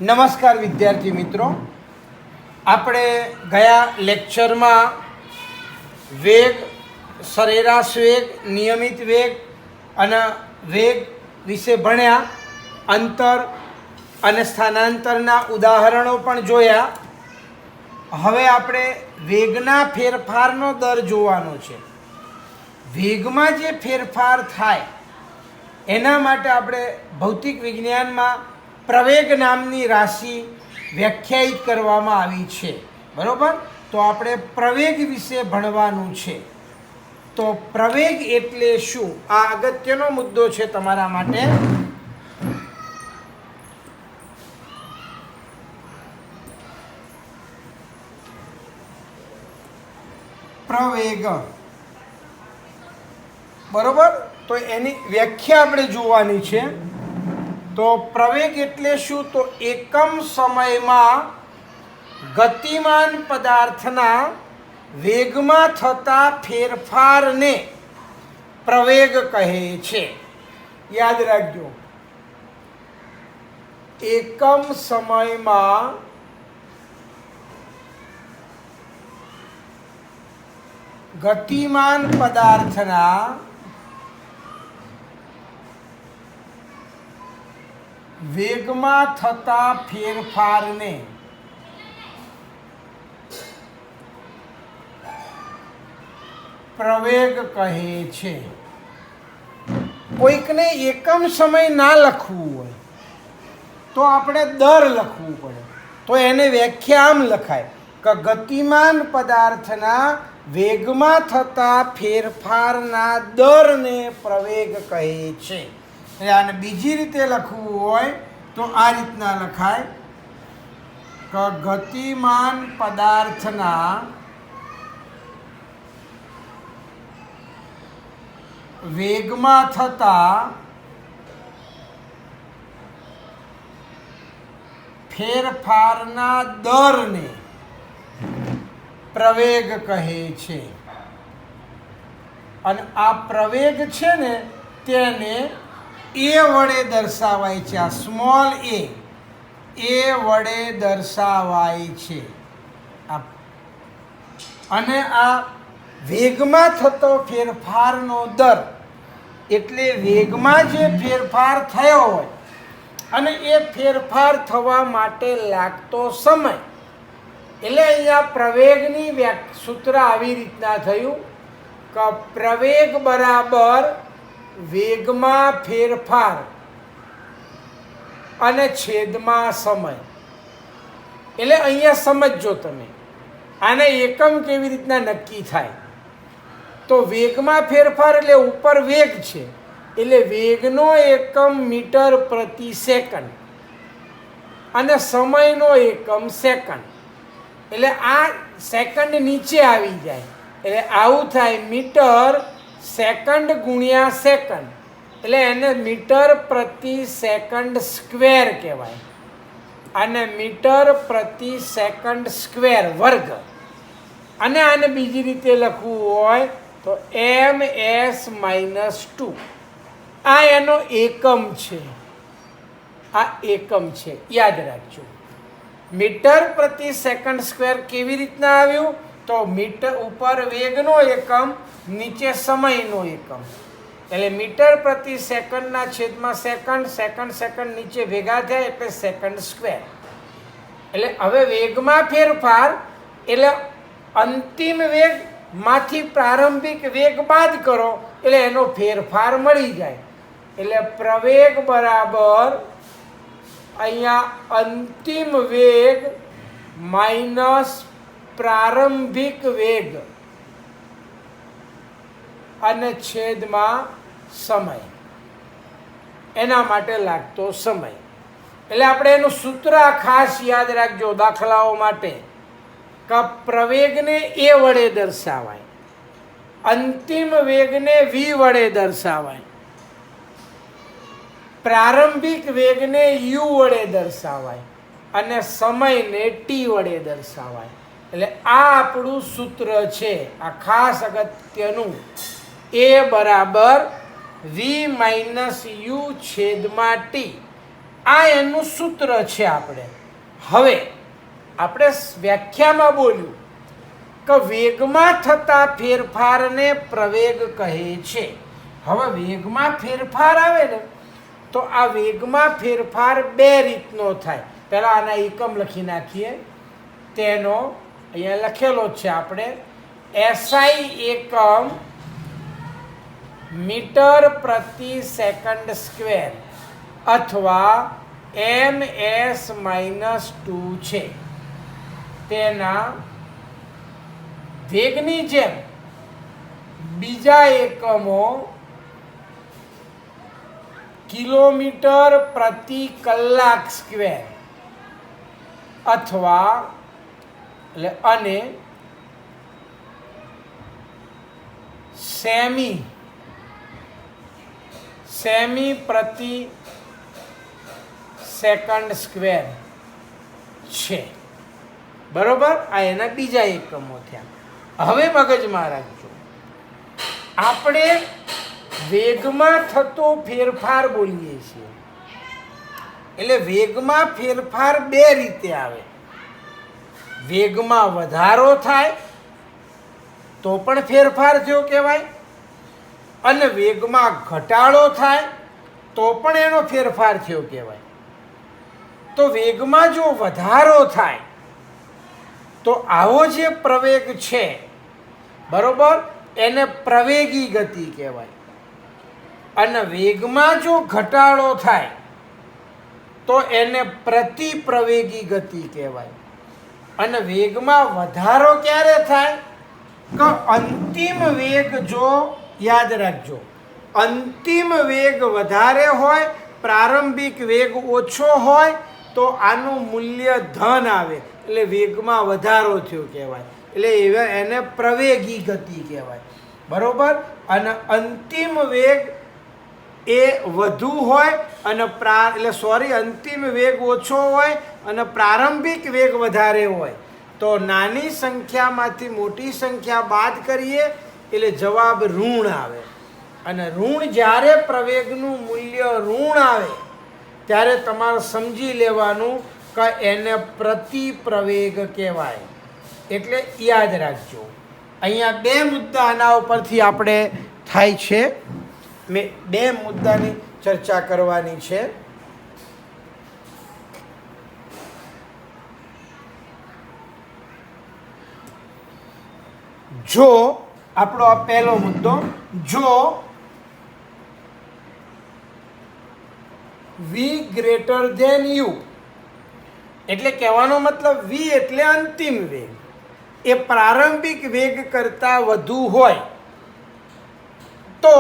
નમસ્કાર વિદ્યાર્થી મિત્રો, આપણે ગયા લેક્ચરમાં વેગ, સરેરાશ વેગ, નિયમિત વેગ અને વેગ વિશે ભણ્યા. અંતર અને સ્થાનાંતરના ઉદાહરણો પણ જોયા. હવે આપણે વેગના ફેરફારનો દર જોવાનો છે. વેગમાં જે ફેરફાર થાય એના માટે આપણે ભૌતિક વિજ્ઞાનમાં પ્રવેગ નામની રાશિ વ્યાખ્યાયિત કરવામાં આવી છે. બરાબર? તો આપણે પ્રવેગ વિશે ભણવાનું છે. તો પ્રવેગ એટલે શું? આ અગત્યનો મુદ્દો છે તમારા માટે. પ્રવેગ, બરોબર? તો એની વ્યાખ્યા આપણે જોવાની છે. તો પ્રવેગ એટલે શું? તો એકમ સમયમાં ગતિમાન પદાર્થના વેગમાં થતા ફેરફારને પ્રવેગ કહે છે. યાદ રાખજો, એકમ સમયમાં ગતિમાન પદાર્થના વેગમાં થતા ફેરફારને પ્રવેગ કહે છે. કોઈકને એકમ સમય ના લખવું હોય તો આપણે દર લખવું પડે. તો એને વ્યાખ્યા આમ લખાય કે ગતિમાન પદાર્થના વેગમાં થતા ફેરફારના દરને પ્રવેગ કહે છે. અને બીજી રીતે લખવું હોય તો આ રીતના લખાય કે ગતિમાન પદાર્થના વેગમાં થતા ફેરફારના દરને પ્રવેગ કહે છે. અને આ પ્રવેગ છે ને તેને એ વડે દર્શાવાય છે. આ સ્મોલ એ વડે દર્શાવાય છે. અને આ વેગમાં થતો ફેરફારનો દર એટલે વેગમાં જે ફેરફાર થયો હોય અને એ ફેરફાર થવા માટે લાગતો સમય, એટલે અહીંયા પ્રવેગની સૂત્ર આવી રીતના થયું કે પ્રવેગ બરાબર વેગમાં ફેરફાર અને છેદમાં સમય. એટલે અહીંયા સમજજો તમે આને એકમ કેવી રીતના નક્કી થાય. તો વેગમાં ફેરફાર એટલે ઉપર વેગ છે એટલે વેગનો એકમ મીટર પ્રતિ સેકન્ડ અને સમયનો એકમ સેકન્ડ. એટલે આ સેકન્ડ નીચે આવી જાય એટલે આવું થાય મીટર સેકન્ડ ગુણ્યા સેકન્ડ. એટલે એને મીટર પ્રતિ સેકન્ડ સ્ક્વેર કહેવાય અને મીટર પ્રતિ સેકન્ડ સ્ક્વેર વર્ગ. અને આને બીજી રીતે લખવું હોય તો ms-2. આ એનો એકમ છે. આ એકમ છે, યાદ રાખજો. મીટર પ્રતિ સેકન્ડ સ્ક્વેર કેવી રીતના આવ્યું? તો મીટર ઉપર વેગનો એકમ, નીચે સમયનો એકમ. એટલે મીટર પ્રતિ સેકન્ડના છેદમાં સેકન્ડ, સેકન્ડ સેકન્ડ નીચે ભેગા થયા એટલે સેકન્ડ સ્ક્વેર. એટલે હવે વેગમાં ફેરફાર એટલે અંતિમ વેગમાંથી પ્રારંભિક વેગ બાદ કરો એટલે એનો ફેરફાર મળી જાય. એટલે પ્રવેગ બરાબર અહીંયા અંતિમ વેગ માઇનસ પ્રારંભિક વેગ અને છેદમાં સમય, એના માટે લાગતો સમય. એટલે આપણે એનું સૂત્ર ખાસ યાદ રાખજો દાખલાઓ માટે કે પ્રવેગને એ વડે દર્શાવાય, અંતિમ વેગને વી વડે દર્શાવાય, પ્રારંભિક વેગને યુ વડે દર્શાવાય અને સમયને ટી વડે દર્શાવાય. એટલે આ આપણું સૂત્ર છે, આ ખાસ અગત્યનું. એ બરાબર વી માઇનસ યુ છેદમાં ટી. આ એનું સૂત્ર છે. હવે આપણે વ્યાખ્યામાં બોલ્યું કે વેગમાં થતા ફેરફારને પ્રવેગ કહે છે. હવે વેગમાં ફેરફાર આવે ને તો આ વેગમાં ફેરફાર બે રીતનો થાય. પહેલાં આના એકમ લખી નાખીએ. તેનો અહીંયા લખેલો જ છે આપણે SI એકમ મીટર પ્રતિ સેકન્ડ સ્ક્વેર અથવા ms-2 છે. તેના વેગની જેમ બીજા એકમો કિલોમીટર પ્રતિ કલાક સ્ક્વેર અથવા અને સેમી પ્રતિ સેકન્ડ સ્ક્વેર છે. બરોબર, આ એના બીજા એકમો થયા. હવે મગજમાં રાખજો, આપણે વેગમાં થતો ફેરફાર બોલીએ છીએ. એટલે વેગમાં ફેરફાર બે રીતે આવે. વેગમાં વધારો થાય તો પણ ફેરફાર થયો કહેવાય, અને વેગમાં ઘટાડો થાય તો પણ એનો ફેરફાર થયો કહેવાય. તો વેગમાં જો વધારો થાય તો આવો જે પ્રવેગ છે, બરોબર, એને પ્રવેગી ગતિ કહેવાય. અને વેગમાં જો ઘટાડો થાય તો એને પ્રતિપ્રવેગી ગતિ કહેવાય. અને વેગમાં વધારો ક્યારે થાય કે અંતિમ વેગ, જો યાદ રાખજો, અંતિમ વેગ વધારે હોય, પ્રારંભિક વેગ ઓછો હોય તો આનું મૂલ્ય ધન આવે, એટલે વેગમાં વધારો થયો કહેવાય. એટલે એને પ્રવેગી ગતિ કહેવાય. બરોબર. અને અંતિમ વેગ એ વધુ હોય અને અંતિમ વેગ ઓછો હોય અને પ્રારંભિક વેગ વધારે હોય તો નાની સંખ્યામાંથી મોટી સંખ્યા બાદ કરીએ એટલે જવાબ ઋણ આવે. અને ઋણ જ્યારે પ્રવેગનું મૂલ્ય ઋણ આવે ત્યારે તમારે સમજી લેવાનું કે એને પ્રતિપ્રવેગ કહેવાય. એટલે યાદ રાખજો. અહીંયા બે મુદ્દા આના ઉપરથી આપણે થાય છે. મેં બે મુદ્દાની ચર્ચા કરવાની છે. જો આપણો આ પહેલો મુદ્દો, જો v ગ્રેટર ધેન u, એટલે કહેવાનો મતલબ v એટલે અંતિમ વેગ, એ પ્રારંભિક વેગ કરતાં વધુ હોય તો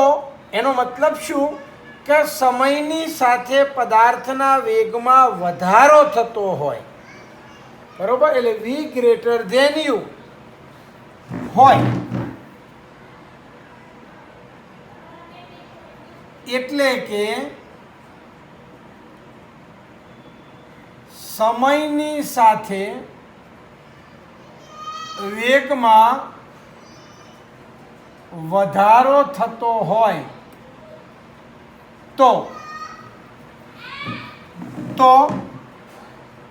એનો મતલબ શું કે સમયની સાથે પદાર્થના વેગમાં વધારો થતો હોય. બરોબર. એટલે v ગ્રેટર ધેન u હોય એટલે કે સમયની સાથે વેગમાં વધારો થતો હોય તો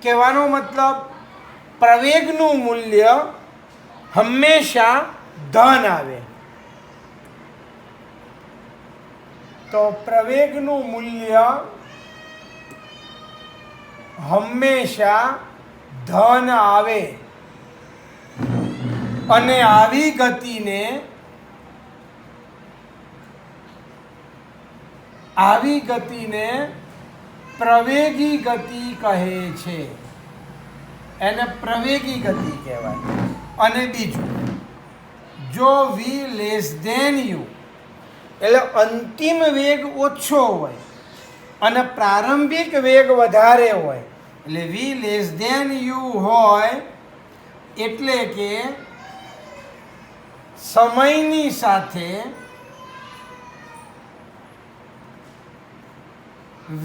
કહેવાનો મતલબ પ્રવેગનું મૂલ્ય હંમેશા ધન આવે. તો પ્રવેગનું મૂલ્ય હંમેશા ધન આવે અને આવી ગતિને પ્રવેગી ગતિ કહે છે. એને પ્રવેગી ગતિ કહેવાય. અને બીજું, જો v લેસ ધેન u એટલે અંતિમ વેગ ઓછો હોય અને પ્રારંભિક વેગ વધારે હોય, એટલે v લેસ ધેન u હોય એટલે કે સમયની સાથે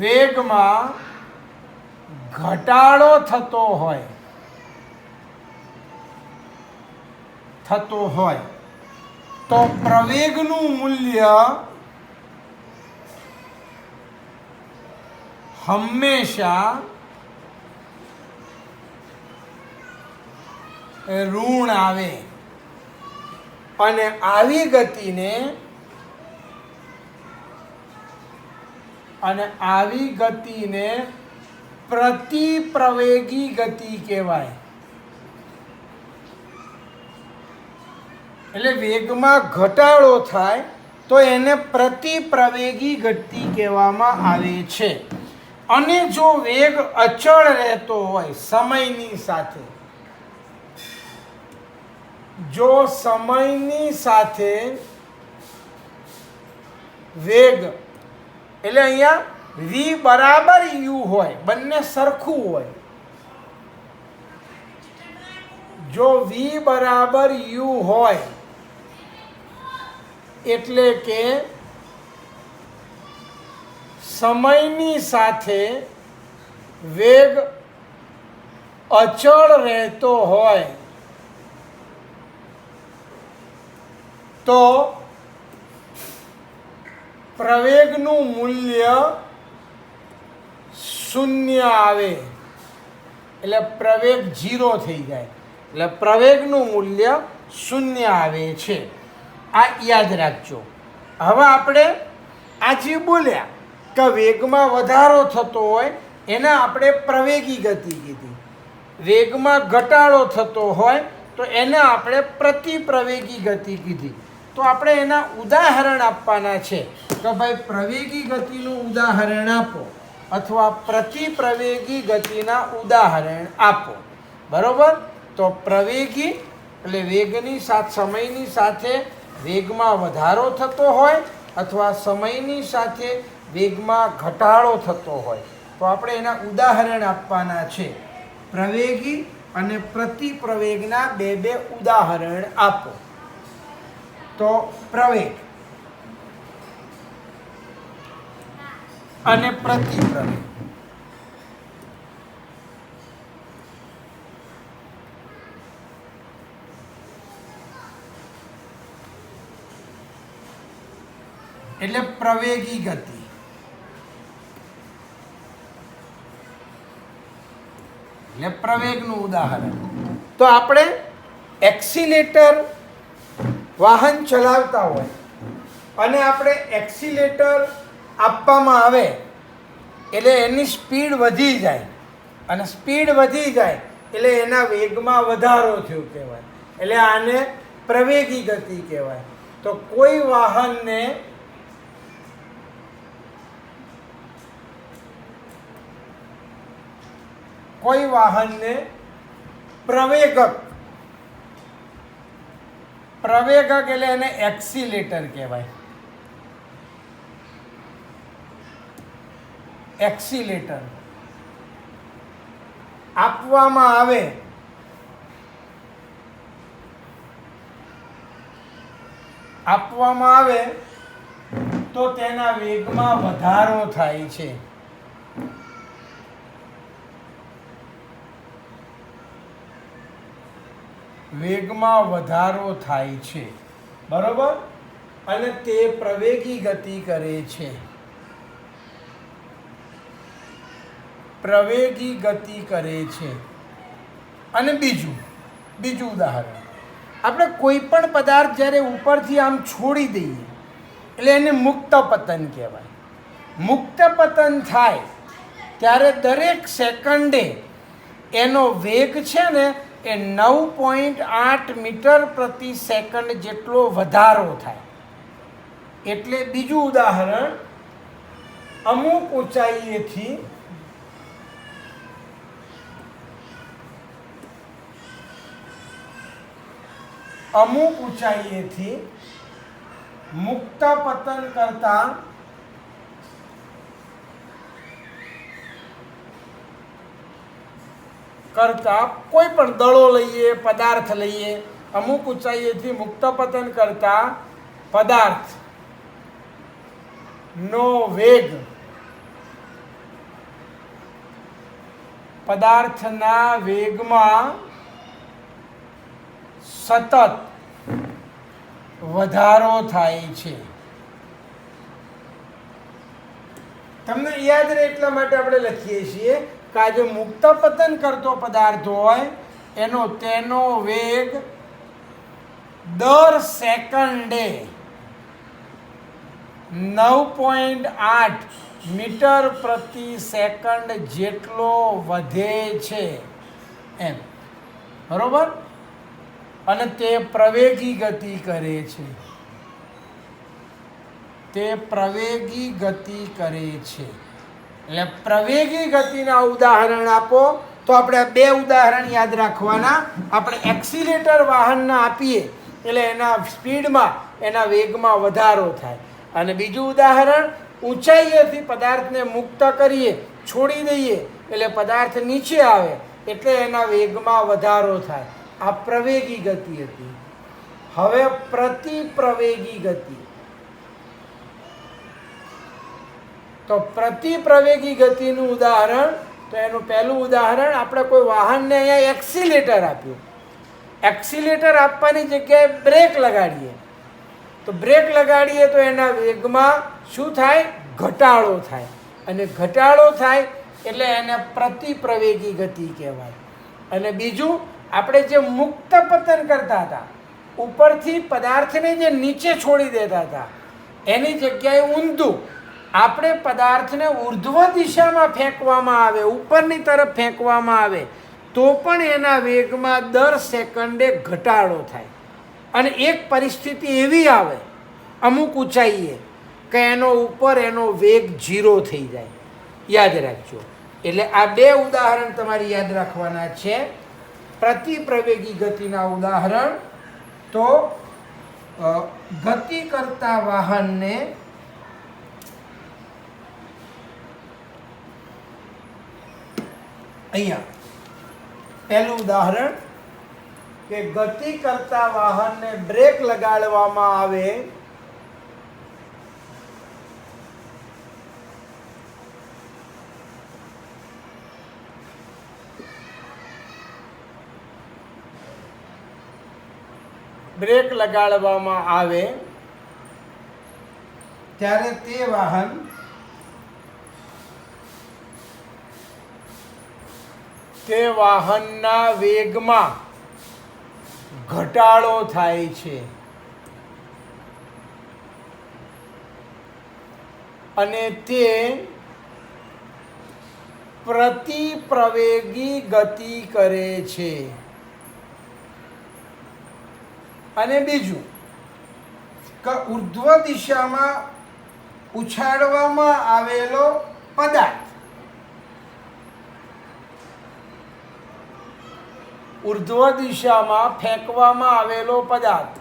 વેગમાં ઘટાડો થતો હોય તો પ્રવેગનું મૂલ્ય હંમેશા ઋણ આવે અને આવી ગતિને પ્રતિપ્રવેગી ગતિ કહેવાય. એટલે વેગમાં ઘટાડો થાય તો એને પ્રતિપ્રવેગી ગતિ કહેવામાં આવે છે. અને જો વેગ અચળ રહેતો હોય સમયની સાથે, જો સમયની સાથે વેગ એટલે અહીંયા v બરાબર u હોય, બંને સરખું હોય. જો v બરાબર u હોય એટલે કે સમયની સાથે વેગ અચળ રહેતો હોય તો પ્રવેગનું મૂલ્ય શૂન્ય આવે. એટલે પ્રવેગ 0 થઈ જાય. એટલે પ્રવેગનું મૂલ્ય શૂન્ય આવે છે. આ યાદ રાખજો. હવે આપણે આ જે બોલ્યા કે વેગમાં વધારો થતો હોય એને આપણે પ્રવેગી ગતિ કીધી, વેગમાં ઘટાડો થતો હોય તો એને આપણે પ્રતિપ્રવેગી ગતિ કીધી. તો આપણે એના ઉદાહરણ આપવાના છે કે ભાઈ પ્રવેગી ગતિનું ઉદાહરણ આપો અથવા પ્રતિપ્રવેગી ગતિના ઉદાહરણ આપો. બરોબર? તો પ્રવેગી એટલે વેગની સાથે સમયની સાથે વેગમાં વધારો થતો હોય અથવા સમયની સાથે વેગમાં ઘટાડો થતો હોય તો આપણે એના ઉદાહરણ આપવાના છે. પ્રવેગી અને પ્રતિપ્રવેગના બે ઉદાહરણ આપો. તો પ્રવેગ અને પ્રતિપ્રવેગ. એટલે પ્રવેગી ગતિ. એટલે પ્રવેગનું ઉદાહરણ. તો આપણે એક્સિલેટર વાહન ચલાવતા હોય અને આપણે એક્સિલેટર આપવામાં આવે એટલે એની સ્પીડ વધી જાય, અને સ્પીડ વધી જાય એટલે એના વેગમાં વધારો થયો કહેવાય. એટલે આને પ્રવેગી ગતિ કહેવાય. તો કોઈ વાહનને પ્રવેગક એટલે એને એક્સિલેટર કહેવાય. એક્સિલેટર આપવામાં આવે તો તેના વેગમાં વધારો થાય છે. વેગમાં વધારો થાય છે. બરોબર? અને તે પ્રવેગી ગતિ કરે છે. પ્રવેગી ગતિ કરે છે. અને બીજું ઉદાહરણ, આપણે કોઈ પણ પદાર્થ જ્યારે ઉપરથી આમ છોડી દઈએ એટલે એને મુક્ત પતન કહેવાય. મુક્ત પતન થાય ત્યારે દરેક સેકન્ડે એનો વેગ છે ને એ 9.8 મીટર પ્રતિ સેકન્ડ જેટલો વધારો થાય. એટલે બીજું ઉદાહરણ, અમુક ઊંચાઈએથી મુક્ત પતન કરતા કોઈ પણ દળો લઈએ, પદાર્થ લઈએ, અમુક ઊંચાઈએથી મુક્ત પતન કરતા પદાર્થનો વેગ પદાર્થના વેગમાં સતત વધારો થાય છે. તમને યાદ રહે એટલા માટે આપણે લખીએ છીએ કે આ જે મુક્ત પતન કરતો પદાર્થ હોય તેનો વેગ દર સેકન્ડે 9.8 મીટર પ્રતિ સેકન્ડ જેટલો વધે છે એમ, બરોબર. અને તે પ્રવેગી ગતિ કરે છે, તે પ્રવેગી ગતિ કરે છે. એટલે પ્રવેગી ગતિના ઉદાહરણ આપો તો આપણે આ બે ઉદાહરણ યાદ રાખવાના. આપણે એક્સિલેટર વાહનના આપીએ એટલે એના સ્પીડમાં, એના વેગમાં વધારો થાય. અને બીજું ઉદાહરણ, ઊંચાઈએથી પદાર્થને મુક્ત કરીએ, છોડી દઈએ એટલે પદાર્થ નીચે આવે એટલે એના વેગમાં વધારો થાય. આ પ્રવેગી ગતિ હતી. હવે પ્રતિપ્રવેગી ગતિ. તો પ્રતિપ્રવેગી ગતિનું ઉદાહરણ, તો એનું પહેલું ઉદાહરણ, આપણે કોઈ વાહનને અહીંયા એક્સિલેટર આપ્યું, એક્સિલેટર આપવાની જગ્યાએ બ્રેક લગાડીએ તો બ્રેક લગાડીએ તો એના વેગમાં શું થાય? ઘટાડો થાય. અને ઘટાડો થાય એટલે એને પ્રતિપ્રવેગી ગતિ કહેવાય. અને બીજું, આપણે જે મુક્ત પતન કરતા હતા, ઉપરથી પદાર્થને જે નીચે છોડી દેતા હતા એની જગ્યાએ ઊંધું આપણે પદાર્થને ઉર્ધ્વ દિશામાં ફેંકવામાં આવે, ઉપરની તરફ ફેંકવામાં આવે તો પણ એના વેગમાં દર સેકન્ડે ઘટાડો થાય. અને એક પરિસ્થિતિ એવી આવે અમુક ઊંચાઈએ કે એનો ઉપર એનો વેગ 0 થઈ જાય. યાદ રાખજો. એટલે આ બે ઉદાહરણ તમારે યાદ રાખવાના છે. પ્રતિપ્રવેગી ગતિના ઉદાહરણ તો ગતિ કરતા વાહનને અહીંયા પહેલું ઉદાહરણ કે ગતિ કરતા વાહનને બ્રેક લગાડવામાં આવે ત્યારે તે વાહનના વેગમાં ઘટાડો થાય છે. અને તે પ્રતિપ્રવેગી ગતિ કરે છે. અને બીજું કે ઉર્ધ્વ દિશામાં ઉછાળવામાં આવેલો પદાર્થ, ઉર્ધ્વ દિશામાં ફેંકવામાં આવેલો પદાર્થ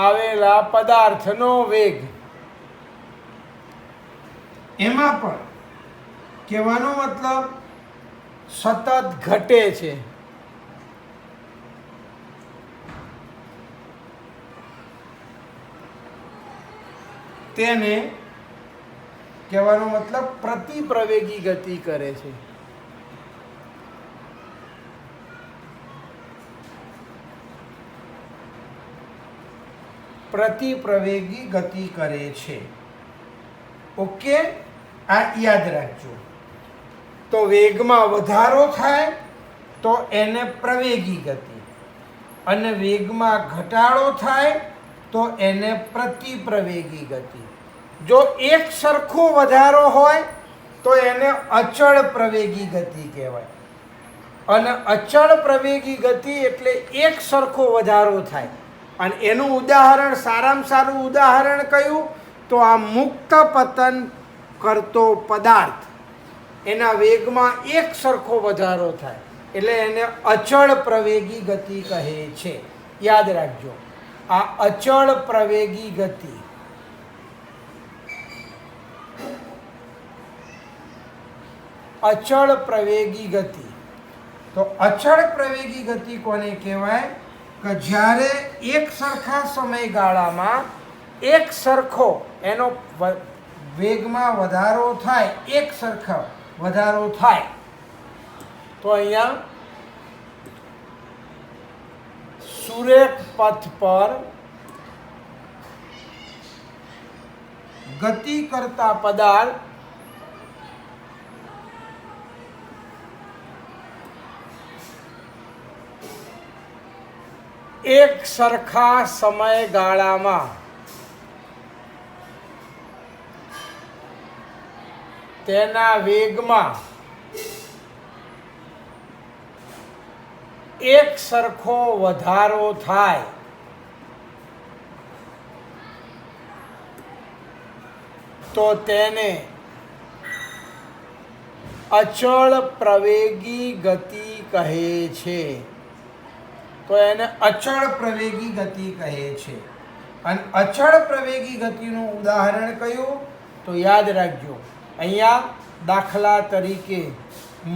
આવેલા પદાર્થનો વેગ, એમાં પણ કહેવાનો મતલબ સતત ઘટે છે. તેને કહેવાનો મતલબ પ્રતિપ્રવેગી ગતિ કરે છે. પ્રતિપ્રવેગી ગતિ કરે છે. ઓકે, આ યાદ રાખજો. તો વેગમાં વધારો થાય તો એને પ્રવેગી ગતિ, અને વેગમાં ઘટાડો થાય તો એને પ્રતિપ્રવેગી ગતિ. જો એક સરખો વધારો હોય તો એને અચળ પ્રવેગી ગતિ કહેવાય. અને અચળ પ્રવેગી ગતિ એટલે એક સરખો વધારો થાય. અને એનું ઉદાહરણ, સારામાં સારું ઉદાહરણ કયું? તો આ મુક્ત પતન કરતો પદાર્થ, એના વેગમાં એક સરખો વધારો થાય એટલે એને અચળ પ્રવેગી ગતિ કહે છે. યાદ રાખજો, આ અચળ પ્રવેગી ગતિ. અચળ પ્રવેગી ગતિ. તો અચળ પ્રવેગી ગતિ કોને કહેવાય? કે જ્યારે એક સરખા સમયગાળામાં એક સરખો એનો વેગમાં વધારો થાય, એક સરખો વધારો થાય તો અહીંયા સુરેખ પથ પર ગતિ કરતા પદાર્થ એક સરખા સમયગાળામાં તેના વેગમાં એક સરખો વધારો થાય તો તેને અચળ પ્રવેગી ગતિ કહે છે. તો એને અચળ પ્રવેગી ગતિ કહે છે. અને અચળ પ્રવેગી ગતિનું ઉદાહરણ કયું? તો યાદ રાખજો, અહીંયા દાખલા તરીકે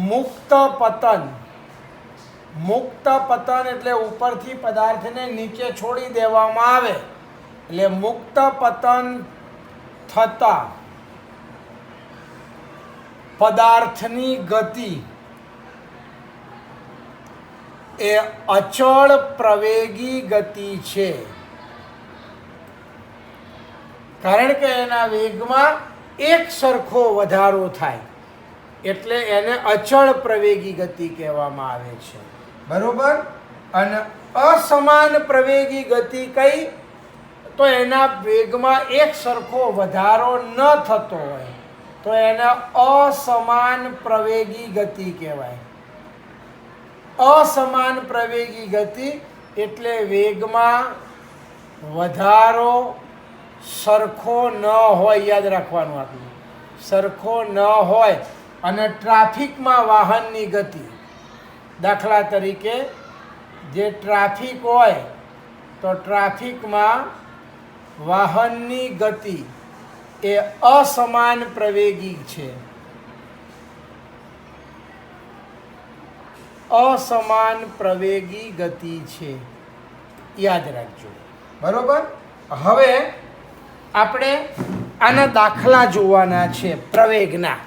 મુક્ત પતન. મુક્ત પતન એટલે ઉપરથી પદાર્થને નીચે છોડી દેવામાં આવે, એટલે મુક્ત પતન થતા પદાર્થની ગતિ એ અચળ પ્રવેગી ગતિ છે. કારણ કે એના વેગમાં એક સરખો વધારો થાય એટલે એને અચળ પ્રવેગી ગતિ કહેવામાં આવે છે. બરોબર. અને અસમાન પ્રવેગી ગતિ કઈ? તો એના વેગમાં એક સરખો વધારો ન થતો હોય તો એને અસમાન પ્રવેગી ગતિ કહેવાય. અસમાન પ્રવેગી ગતિ એટલે વેગમાં વધારો સરખો ન હોય. યાદ રાખવાનું આટલું, સરખો ન હોય. અને ટ્રાફિકમાં વાહનની ગતિ, દાખલા તરીકે જે ટ્રાફિક હોય તો ટ્રાફિકમાં વાહનની ગતિ એ અસમાન પ્રવેગી છે. અસમાન પ્રવેગી ગતિ છે, યાદ રાખજો. બરોબર. હવે આપણે આના દાખલા જોવાના છે પ્રવેગના.